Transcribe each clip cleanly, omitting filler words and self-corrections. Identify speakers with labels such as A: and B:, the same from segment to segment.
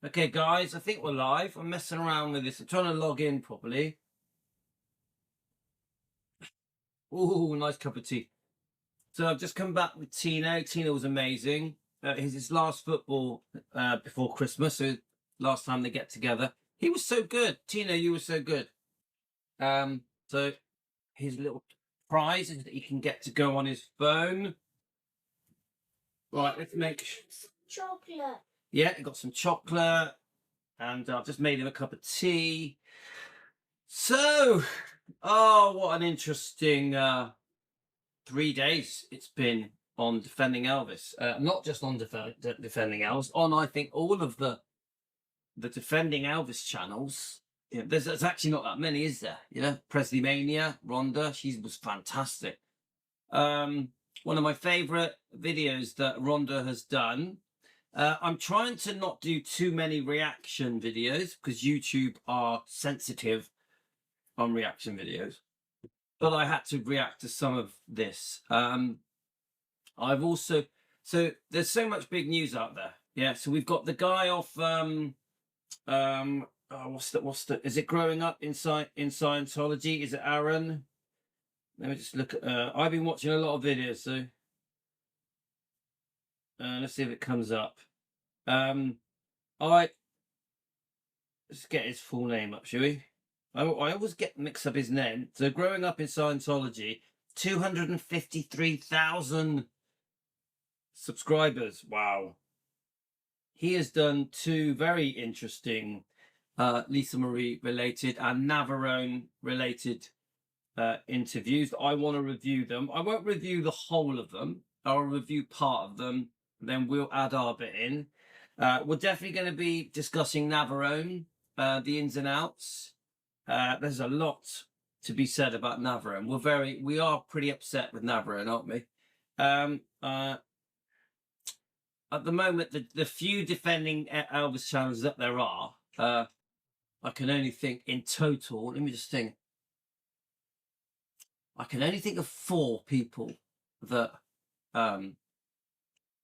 A: Okay, guys, I think we're live. I'm messing around with this. I'm trying to log in properly. Ooh, nice cup of tea. So I've just come back with Tino. Tino was amazing. His last football before Christmas, so last time they get together. He was so good. Tino, you were so good. So his little prize is that he can get to go on his phone. Right, let's make
B: chocolate.
A: Yeah, he got some chocolate, and I've just made him a cup of tea. So, oh, what an interesting 3 days it's been on Defending Elvis. Not just on Defending Elvis, on I think all of the Defending Elvis channels. Yeah, there's actually not that many, is there? Yeah, Presley Mania, Rhonda, she was fantastic. One of my favourite videos that Rhonda has done. I'm trying to not do too many reaction videos because YouTube are sensitive on reaction videos, but I had to react to some of this. I've also, so there's so much big news out there. Yeah, so we've got the guy off what's the is it Growing Up in Scientology? Is it Aaron? Let me just look at I've been watching a lot of videos, so let's see if it comes up. Let's get his full name up, shall we? I always get mixed up his name. So Growing Up in Scientology, 253,000 subscribers. Wow. He has done two very interesting Lisa Marie related and Navarone related interviews. I want to review them. I won't review the whole of them. I'll review part of them. Then we'll add our bit in. We're definitely going to be discussing Navarone, the ins and outs. There's a lot to be said about Navarone. We are pretty upset with Navarone, aren't we? At the moment, the few Defending Elvis channels that there are, I can only think in total. Let me just think. I can only think of 4 people that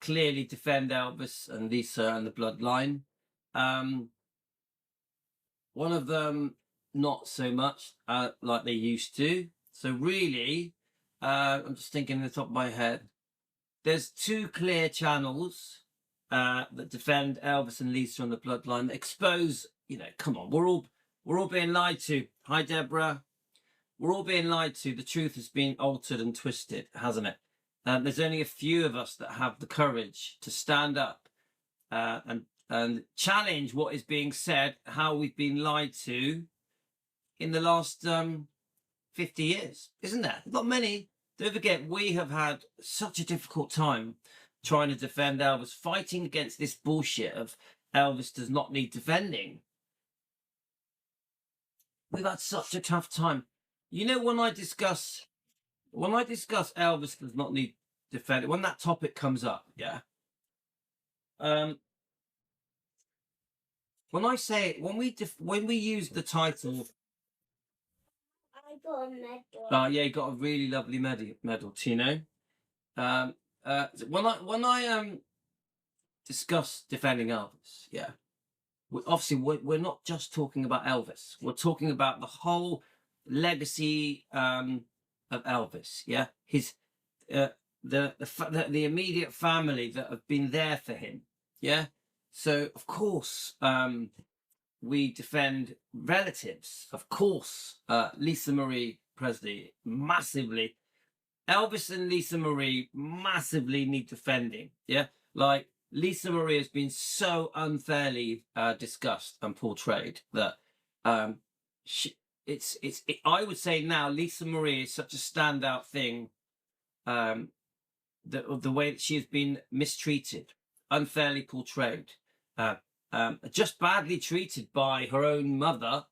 A: clearly defend Elvis and Lisa and the bloodline. One of them, not so much like they used to. So really, I'm just thinking at the top of my head, there's 2 clear channels that defend Elvis and Lisa and the bloodline, that expose, come on, we're all being lied to. Hi, Deborah. We're all being lied to. The truth has been altered and twisted, hasn't it? There's only a few of us that have the courage to stand up and challenge what is being said, how we've been lied to in the last 50 years, isn't there? Not many. Don't forget, we have had such a difficult time trying to defend Elvis, fighting against this bullshit of Elvis does not need defending. We've had such a tough time. When I discuss Elvis does not need defending, when that topic comes up, yeah. When we use the title,
B: I got a medal.
A: Yeah, you got a really lovely medal, Tino. When I discuss defending Elvis, yeah, we're not just talking about Elvis. We're talking about the whole legacy of Elvis. Yeah, his the immediate family that have been there for him. Yeah, so of course we defend relatives. Of course, Lisa Marie Presley massively. Elvis and Lisa Marie massively need defending. Yeah, like Lisa Marie has been so unfairly discussed and portrayed that I would say now Lisa Marie is such a standout thing. The way that she has been mistreated, unfairly portrayed, just badly treated by her own mother,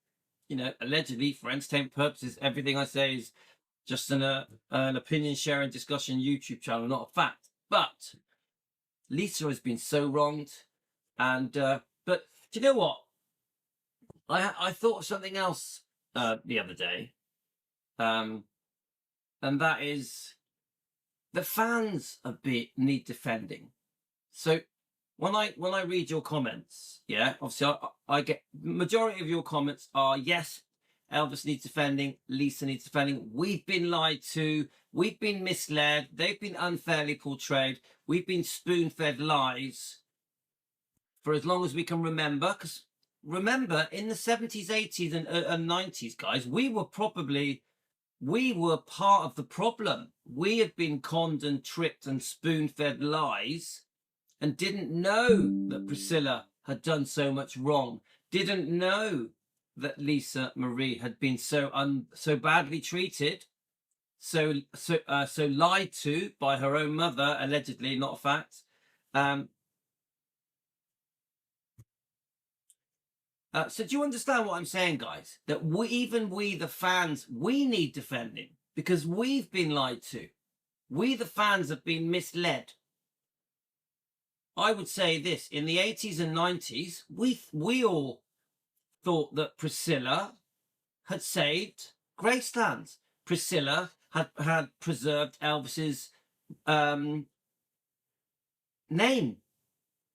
A: allegedly for entertainment purposes. Everything I say is just an opinion sharing discussion YouTube channel, not a fact. But Lisa has been so wronged, and but do you know what? I thought of something else the other day, and that is the fans need defending. So when I read your comments, yeah, obviously I get majority of your comments are yes, Elvis needs defending, Lisa needs defending. We've been lied to, we've been misled, they've been unfairly portrayed, we've been spoon-fed lies for as long as we can remember. Because remember, in the 70s, 80s, and 90s, guys, we were part of the problem. We have been conned and tricked and spoon-fed lies and didn't know that Priscilla had done so much wrong, didn't know that Lisa Marie had been so badly treated, so lied to by her own mother, allegedly, not a fact. So do you understand what I'm saying, guys? That we, the fans, we need defending because we've been lied to. We, the fans, have been misled. I would say this, in the 80s and 90s, we all thought that Priscilla had saved Graceland. Priscilla had preserved Elvis's name.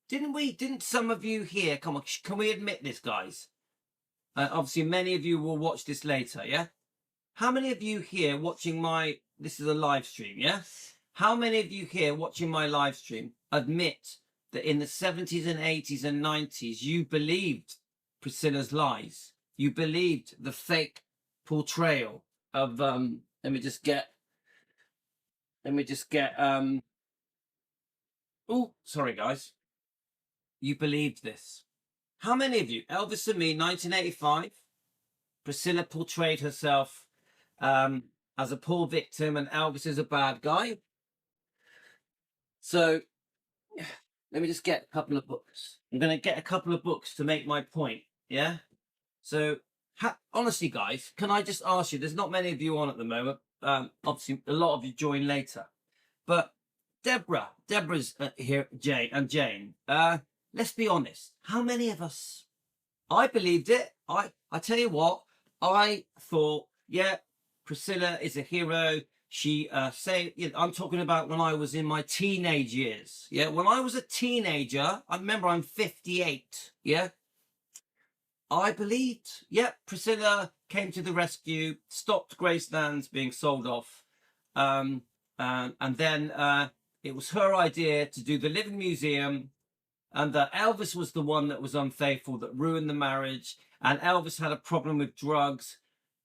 A: Didn't we? Didn't some of you here, come on, can we admit this, guys? Obviously, many of you will watch this later, yeah? How many of you here watching this is a live stream, yeah? How many of you here watching my live stream admit that in the 70s and 80s and 90s, you believed Priscilla's lies? You believed the fake portrayal of, let me just get, oh, sorry, guys. You believed this. How many of you, Elvis and Me, 1985, Priscilla portrayed herself as a poor victim and Elvis is a bad guy? So let me just get a couple of books. I'm going to get a couple of books to make my point, yeah? So honestly, guys, can I just ask you, there's not many of you on at the moment. Obviously, a lot of you join later. But Deborah's here, Jane. Let's be honest. How many of us? I believed it. I tell you what, I thought, yeah, Priscilla is a hero. She I'm talking about when I was in my teenage years. Yeah, when I was a teenager, I remember I'm 58. Yeah, I believed. Yeah, Priscilla came to the rescue, stopped Graceland's being sold off, and then it was her idea to do the Living Museum. And that Elvis was the one that was unfaithful, that ruined the marriage, and Elvis had a problem with drugs,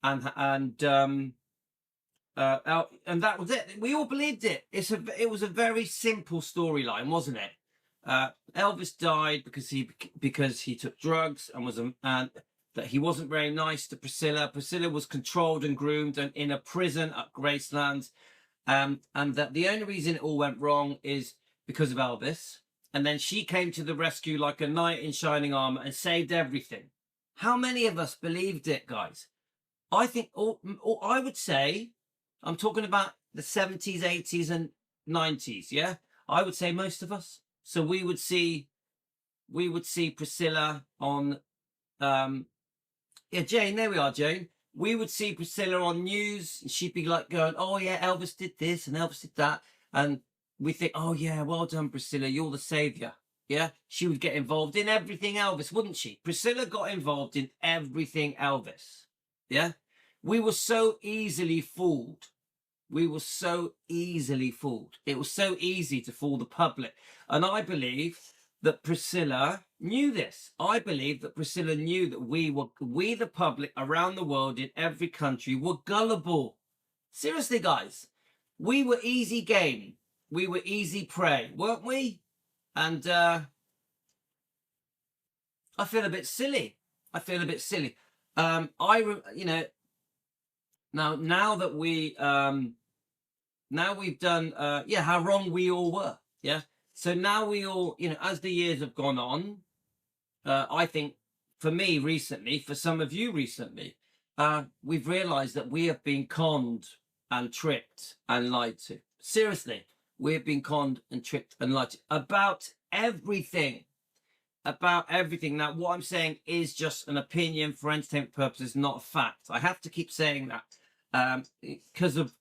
A: and that was it. We all believed it. It was a very simple storyline, wasn't it? Elvis died because he took drugs and that he wasn't very nice to Priscilla. Priscilla was controlled and groomed and in a prison at Graceland, and that the only reason it all went wrong is because of Elvis. And then she came to the rescue like a knight in shining armor and saved everything. How many of us believed it, guys? I think, I would say, I'm talking about the 70s, 80s, and 90s, yeah? I would say most of us. So we would see Priscilla on, yeah, Jane, there we are, Jane. We would see Priscilla on news, and she'd be like going, oh yeah, Elvis did this and Elvis did that. And we think, oh yeah, well done, Priscilla, you're the savior. Yeah, she would get involved in everything Elvis, wouldn't she? Priscilla got involved in everything Elvis. Yeah, we were so easily fooled. We were so easily fooled. It was so easy to fool the public. And I believe that Priscilla knew this. I believe that Priscilla knew that we the public around the world in every country were gullible. Seriously, guys, we were easy game. We were easy prey, weren't we? And I feel a bit silly. Now that now we've done how wrong we all were. Yeah. So now we all, as the years have gone on, I think for me recently, for some of you recently, we've realized that we have been conned and tricked and lied to. Seriously. We've been conned and tricked and lied to about everything. About everything. Now, what I'm saying is just an opinion for entertainment purposes, not a fact. I have to keep saying that because of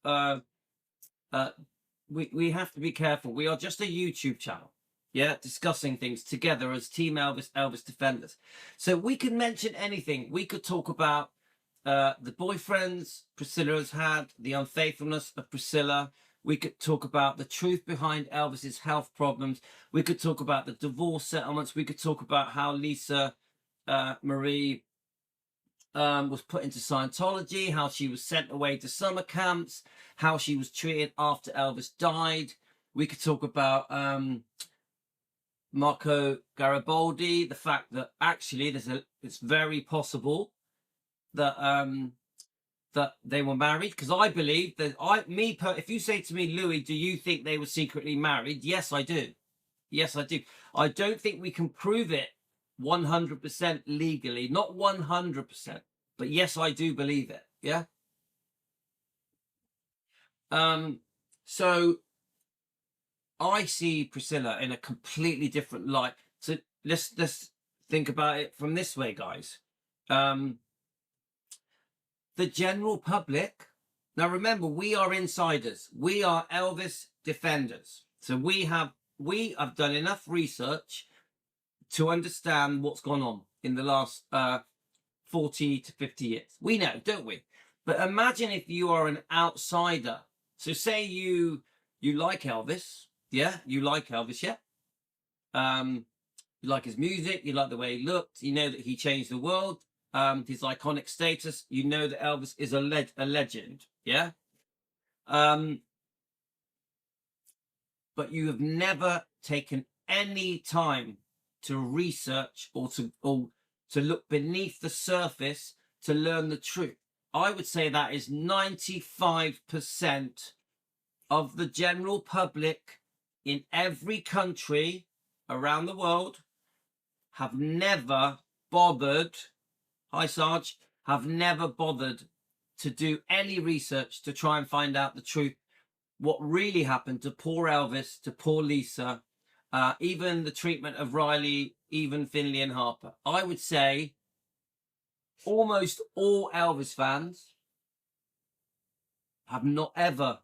A: we have to be careful. We are just a YouTube channel. yeah, discussing things together as Team Elvis, Elvis defenders. So we could mention anything. We could talk about the boyfriends Priscilla has had, the unfaithfulness of Priscilla. We could talk about the truth behind Elvis's health problems. We could talk about the divorce settlements. We could talk about how Lisa Marie was put into Scientology, how she was sent away to summer camps, how she was treated after Elvis died. We could talk about Marco Garibaldi, the fact that actually it's very possible that that they were married, because I believe that if you say to me, Louis, do you think they were secretly married? Yes, I do. Yes, I do. I don't think we can prove it 100% legally, not 100%, but yes, I do believe it. Yeah. So I see Priscilla in a completely different light. So let's think about it from this way, guys. The general public. Now, remember, we are insiders. We are Elvis defenders. So we have done enough research to understand what's gone on in the last 40 to 50 years. We know, don't we? But imagine if you are an outsider. So say you like Elvis. Yeah, you like Elvis, yeah? You like his music. You like the way he looked. You know that he changed the world. His iconic status. You know that Elvis is a legend. Yeah? But you have never taken any time to research or to look beneath the surface to learn the truth. I would say that is 95% of the general public in every country around the world have never bothered, hi Sarge, have never bothered to do any research to try and find out the truth, what really happened to poor Elvis, to poor Lisa, even the treatment of Riley, even Finley and Harper. I would say almost all Elvis fans have not ever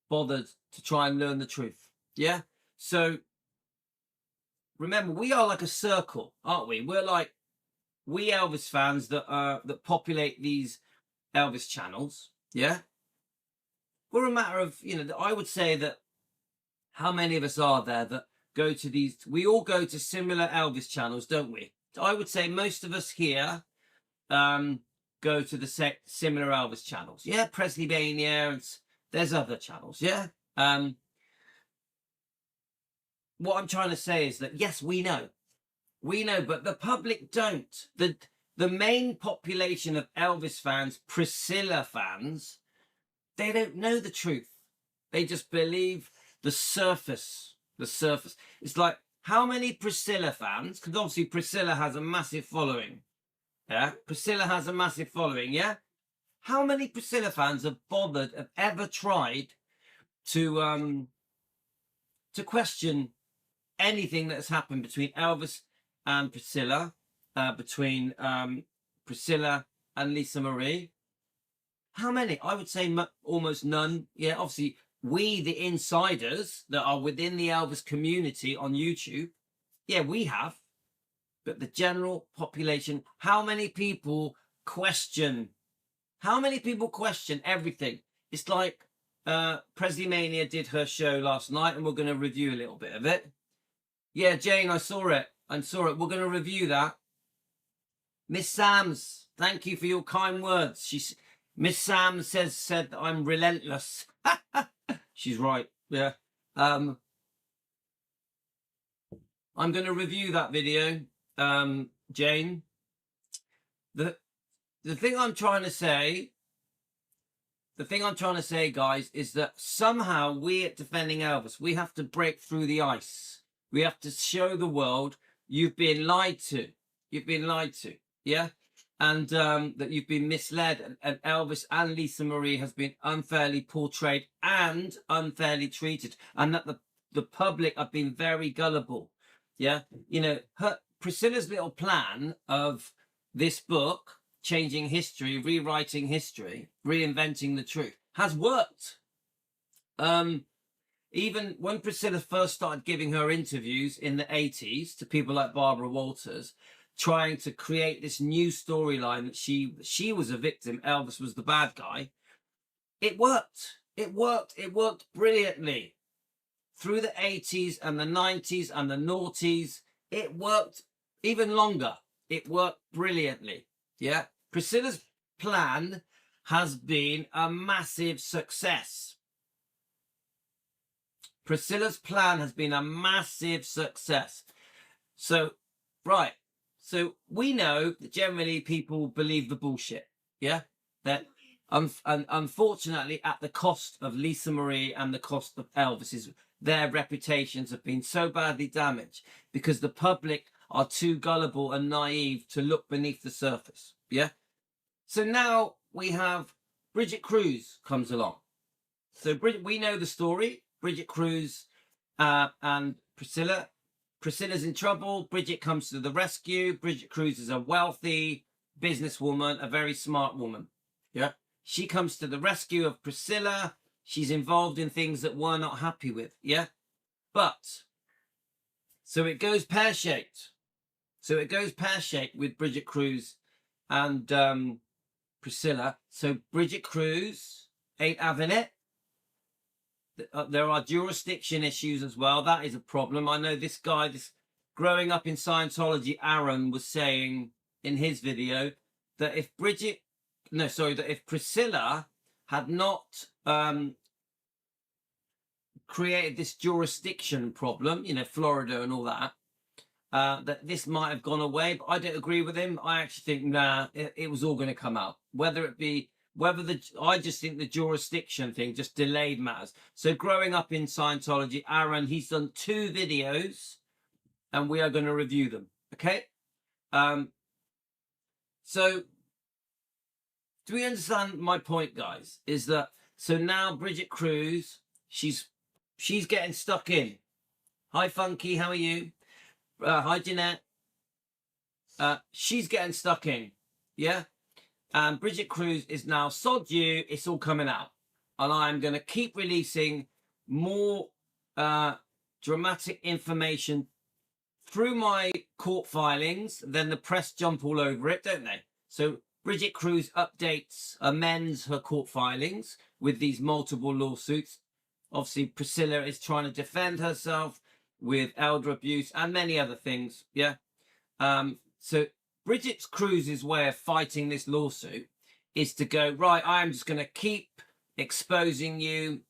A: bothered to try and learn the truth. Yeah? So remember, we are like a circle, aren't we? We're like, we Elvis fans that populate these Elvis channels. Yeah? We're a matter of, I would say that how many of us are there that go to these, we all go to similar Elvis channels, don't we? I would say most of us here go to the similar Elvis channels. Yeah, Presley Mania, and there's other channels. Yeah. What I'm trying to say is that, yes, we know, but the public don't. The main population of Elvis fans, Priscilla fans, they don't know the truth. They just believe the surface. The surface. It's like, how many Priscilla fans? Because obviously Priscilla has a massive following. Yeah, Priscilla has a massive following. Yeah, how many Priscilla fans have ever tried to question anything that has happened between Elvis and Priscilla, between Priscilla and Lisa Marie? How many? I would say almost none. Yeah, obviously, we, the insiders that are within the Elvis community on YouTube, yeah, we have. But the general population, how many people question? How many people question everything? It's like Presley Mania did her show last night, and we're going to review a little bit of it. Yeah, Jane, I saw it. We're going to review that. Miss Sams, thank you for your kind words. Miss Sam said that I'm relentless. She's right. Yeah. I'm going to review that video, Jane. The thing I'm trying to say, guys, is that somehow we at Defending Elvis, we have to break through the ice. We have to show the world you've been lied to. You've been lied to. Yeah. And that you've been misled, and Elvis and Lisa Marie has been unfairly portrayed and unfairly treated, and that the public have been very gullible. Yeah, Priscilla's little plan of this book, changing history, rewriting history, reinventing the truth, has worked. even when Priscilla first started giving her interviews in the 80s to people like Barbara Walters, trying to create this new storyline that she was a victim, Elvis was the bad guy, it worked. It worked. It worked brilliantly. Through the 80s and the 90s and the noughties, it worked even longer. It worked brilliantly. Yeah. Priscilla's plan has been a massive success. Priscilla's plan has been a massive success. So, right. So we know that generally people believe the bullshit. Yeah. That unfortunately, at the cost of Lisa Marie and the cost of Elvis's, their reputations have been so badly damaged because the public are too gullible and naive to look beneath the surface. Yeah. So now we have Bridget Cruz comes along. So we know the story. Bridget Cruz and Priscilla. Priscilla's in trouble. Bridget comes to the rescue. Bridget Cruz is a wealthy businesswoman, a very smart woman. Yeah. She comes to the rescue of Priscilla. She's involved in things that we're not happy with. Yeah. But, so it goes pear-shaped. So it goes pear-shaped with Bridget Cruz and Priscilla. So Bridget Cruz ain't having it. There are jurisdiction issues as well. That is a problem. I know this guy, this growing up in Scientology, Aaron was saying in his video that if if Priscilla had not created this jurisdiction problem, you know, Florida and all that, that this might have gone away. But I don't agree with him. I actually think, nah, it was all going to come out. I just think the jurisdiction thing just delayed matters. So growing up in Scientology, Aaron, he's done 2 videos and we are going to review them. Okay. So do we understand my point, guys? Is that, so now Bridget Cruz, she's getting stuck in. Hi, Funky. How are you? Hi, Jeanette. She's getting stuck in. Yeah. And Bridget Cruz is now, sod you, it's all coming out. And I'm going to keep releasing more dramatic information through my court filings. Then the press jump all over it, don't they? So Bridget Cruz amends her court filings with these multiple lawsuits. Obviously, Priscilla is trying to defend herself with elder abuse and many other things. Yeah. So Bridget Cruz's way of fighting this lawsuit is to go, right, I'm just going to keep exposing you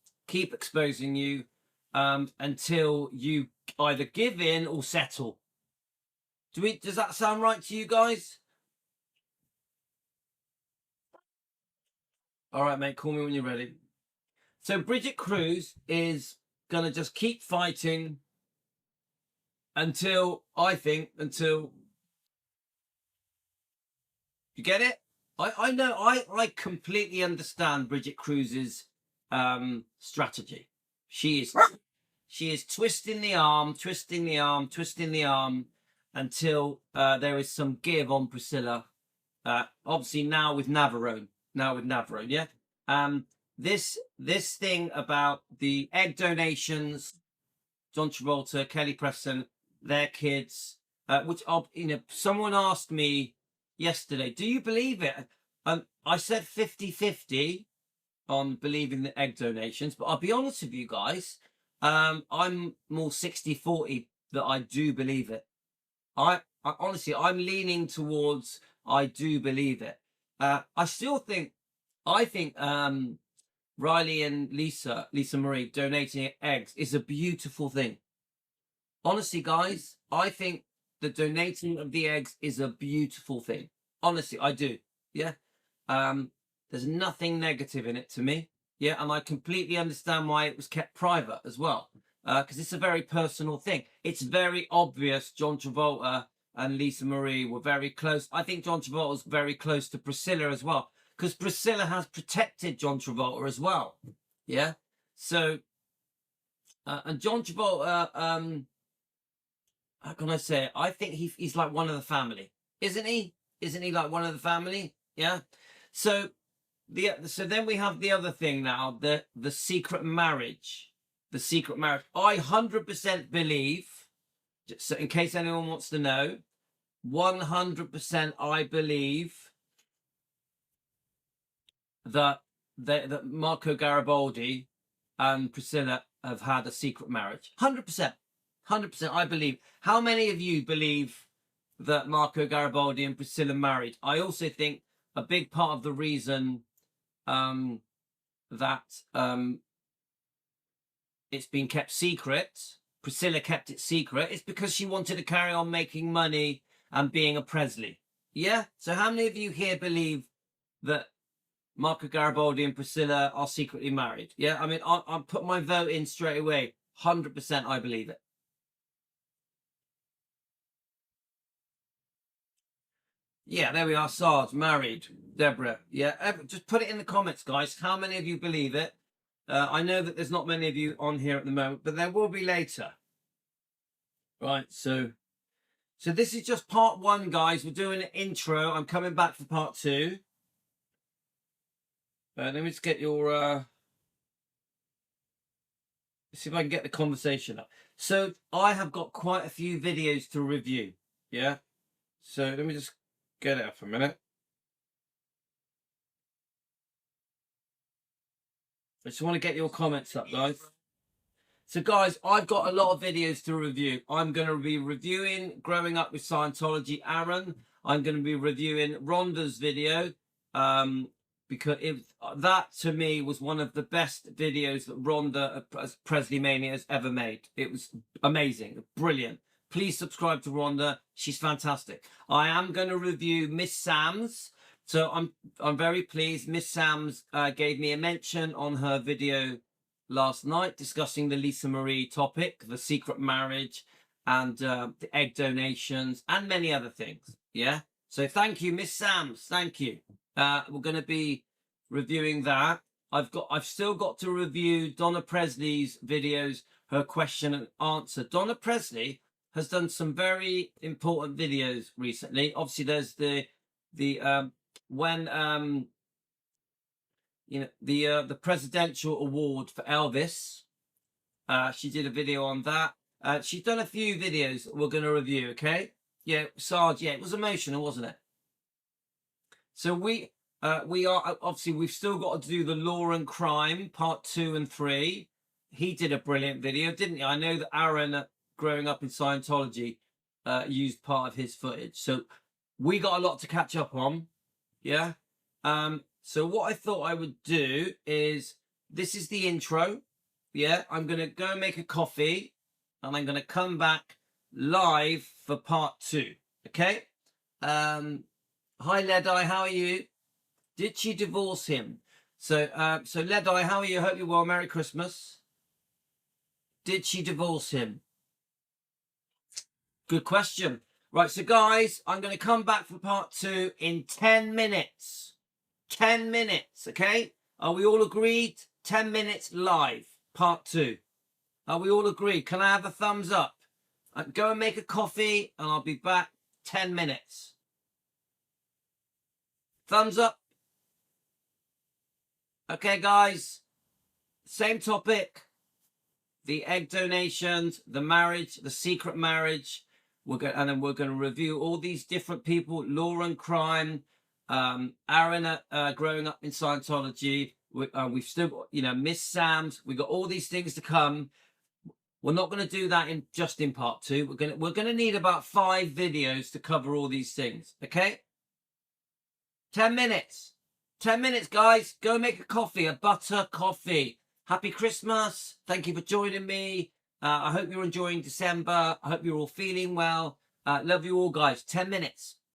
A: until you either give in or settle. Does that sound right to you guys? All right, mate, call me when you're ready. So Bridget Cruz is going to just keep fighting until you get it? I know, I completely understand Bridget Cruz's strategy. She is twisting the arm until there is some give on Priscilla. Obviously now with Navarone, yeah. This thing about the egg donations, John Travolta, Kelly Preston, their kids, which someone asked me yesterday, do you believe it? I said 50-50 on believing the egg donations, but I'll be honest with you guys, I'm more 60-40 that I do believe it. I honestly, I'm leaning towards I do believe it. I think Riley and Lisa Marie donating eggs is a beautiful thing. Honestly, guys, I think the donating of the eggs is a beautiful thing. Honestly, I do. Yeah. There's nothing negative in it to me. Yeah. And I completely understand why it was kept private as well. Because it's a very personal thing. It's very obvious John Travolta and Lisa Marie were very close. I think John Travolta was very close to Priscilla as well. Because Priscilla has protected John Travolta as well. Yeah. So, and John Travolta, how can I say it? I think he's like one of the family, isn't he? Isn't he like one of the family? Yeah. So then we have the other thing now, the secret marriage. the secret marriage. I 100% believe, so in case anyone wants to know, 100% I believe that that Marco Garibaldi and Priscilla have had a secret marriage. 100%. 100% I believe. How many of you believe that Marco Garibaldi and Priscilla married? I also think a big part of the reason that it's been kept secret, Priscilla kept it secret, is because she wanted to carry on making money and being a Presley. Yeah? So how many of you here believe that Marco Garibaldi and Priscilla are secretly married? Yeah? I mean, I'll put my vote in straight away. 100% I believe it. Yeah, there we are. Sarge, married. Deborah. Yeah, just put it in the comments, guys. How many of you believe it? I know that there's not many of you on here at the moment, but there will be later. Right, so this is just part one, guys. We're doing an intro. I'm coming back for part two. Let me just get your... see if I can get the conversation up. So I have got quite a few videos to review. Yeah? So let me just get it up for a minute. I just want to get your comments up, guys. So, guys, I've got a lot of videos to review. I'm going to be reviewing Growing Up with Scientology, Aaron. I'm going to be reviewing Rhonda's video because that, to me, was one of the best videos that Rhonda, as Presley Mania, has ever made. It was amazing, brilliant. Please subscribe to Rhonda. She's fantastic. I am going to review Miss Sam's. So I'm very pleased. Miss Sam's gave me a mention on her video last night discussing the Lisa Marie topic, the secret marriage and the egg donations and many other things. Yeah. So thank you, Miss Sam's. Thank you. We're going to be reviewing that. I've still got to review Donna Presley's videos, her question and answer. Donna Presley has done some very important videos recently. Obviously, there's the presidential award for Elvis. She did a video on that. She's done a few videos that we're going to review. Okay, yeah, Sarge. Yeah, it was emotional, wasn't it? So we are obviously, we've still got to do the Law and Crime part 2 and 3. He did a brilliant video, didn't he? I know that Aaron, Growing Up in Scientology, used part of his footage. So we got a lot to catch up on. Yeah. So what I thought I would do is, this is the intro. Yeah. I'm going to go make a coffee and I'm going to come back live for part 2. Okay. Hi, Ledeye. How are you? Did she divorce him? So Ledeye, how are you? Hope you're well. Merry Christmas. Did she divorce him? Good question. Right, so guys, I'm going to come back for part 2 in 10 minutes. 10 minutes, okay? Are we all agreed? 10 minutes live, part 2. Are we all agreed? Can I have a thumbs up? Go and make a coffee, and I'll be back 10 minutes. Thumbs up. Okay, guys. Same topic. The egg donations, the marriage, the secret marriage. And then we're going to review all these different people, Law and Crime, Aaron, Growing Up in Scientology. We've still got, Miss Sam's. We've got all these things to come. We're not going to do that just in part 2. We're going to need about 5 videos to cover all these things. Okay? 10 minutes. 10 minutes, guys. Go make a coffee, a butter coffee. Happy Christmas. Thank you for joining me. I hope you're enjoying December. I hope you're all feeling well. Love you all, guys. 10 minutes.